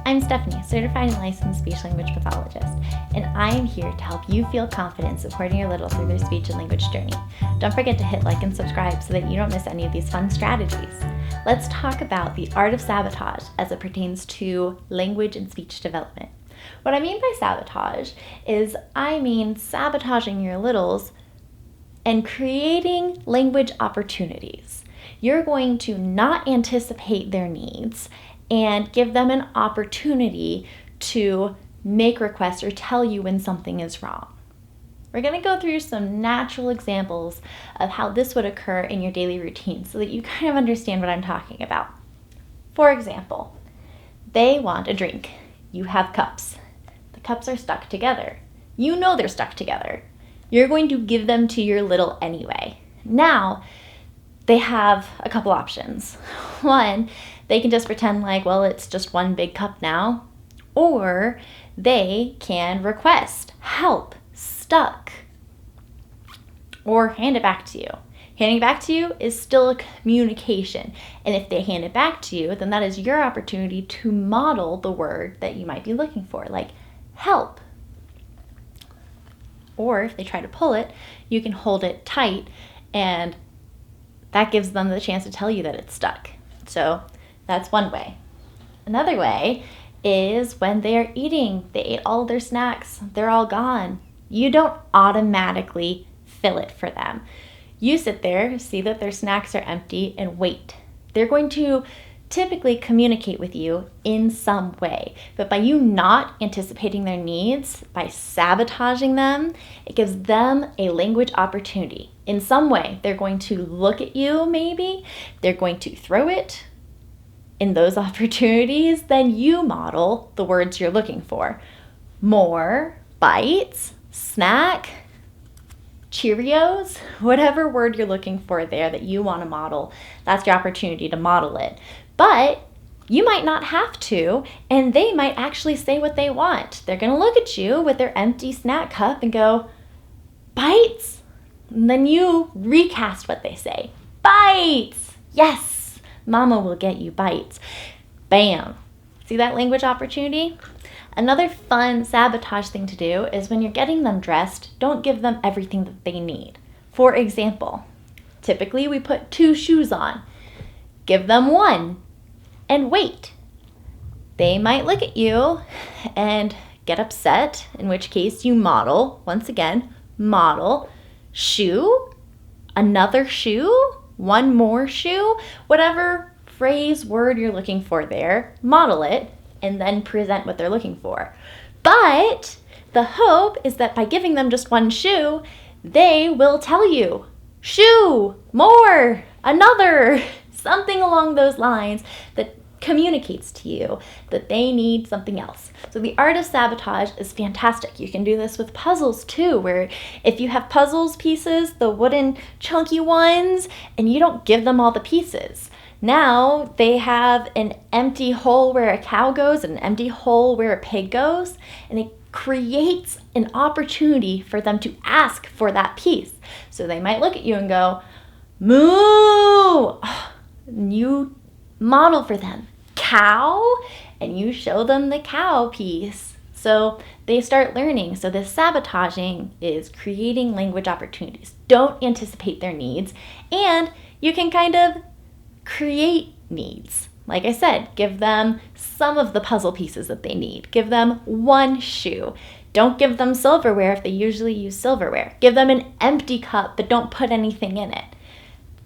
I'm Stephanie, certified and licensed speech language pathologist, and I am here to help you feel confident supporting your littles through their speech and language journey. Don't forget to hit like and subscribe so that you don't miss any of these fun strategies. Let's talk about the art of sabotage as it pertains to language and speech development. What I mean by sabotage is sabotaging your littles and creating language opportunities. You're going to not anticipate their needs and give them an opportunity to make requests or tell you when something is wrong. We're going to go through some natural examples of how this would occur in your daily routine so that you kind of understand what I'm talking about. For example, they want a drink. You have cups. The cups are stuck together. You know they're stuck together. You're going to give them to your little anyway. Now, they have a couple options. One, they can just pretend like, well, it's just one big cup now. Or they can request help, stuck, or hand it back to you. Handing it back to you is still a communication. And if they hand it back to you, then that is your opportunity to model the word that you might be looking for, like help. Or if they try to pull it, you can hold it tight, and that gives them the chance to tell you that it's stuck. So that's one way. Another way is when they're eating. They ate all of their snacks. They're all gone. You don't automatically fill it for them. You sit there, see that their snacks are empty, and wait. They're going to typically communicate with you in some way. But by you not anticipating their needs, by sabotaging them, it gives them a language opportunity. In some way, they're going to look at you maybe, they're going to throw it. In those opportunities, then you model the words you're looking for. More, bites, snack, Cheerios, whatever word you're looking for there that you want to model, that's your opportunity to model it. But you might not have to, and they might actually say what they want. They're going to look at you with their empty snack cup and go, bites? And then you recast what they say. Bites! Yes, mama will get you bites. Bam. See that language opportunity? Another fun sabotage thing to do is when you're getting them dressed, don't give them everything that they need. For example, typically we put 2 shoes on. Give them 1 and wait. They might look at you and get upset, in which case you model, once again, model, shoe, another shoe, 1 more shoe, whatever phrase, word you're looking for there, model it, and then present what they're looking for. But the hope is that by giving them just 1 shoe, they will tell you, shoe, more, another, something along those lines that communicates to you that they need something else. So the art of sabotage is fantastic. You can do this with puzzles too, where if you have puzzles pieces, the wooden chunky ones, and you don't give them all the pieces. Now they have an empty hole where a cow goes and an empty hole where a pig goes, and it creates an opportunity for them to ask for that piece. So they might look at you and go, moo! And you model for them, cow, and you show them the cow piece. So they start learning. So this sabotaging is creating language opportunities. Don't anticipate their needs, and you can kind of create needs. Like I said, give them some of the puzzle pieces that they need. Give them 1 shoe. Don't give them silverware if they usually use silverware. Give them an empty cup, but don't put anything in it.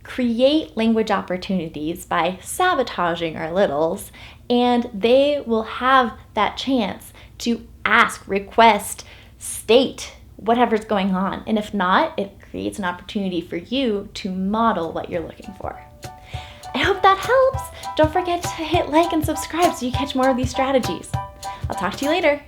Create language opportunities by sabotaging our littles, and they will have that chance to ask, request, state whatever's going on. And if not, it creates an opportunity for you to model what you're looking for. I hope that helps. Don't forget to hit like and subscribe so you catch more of these strategies. I'll talk to you later.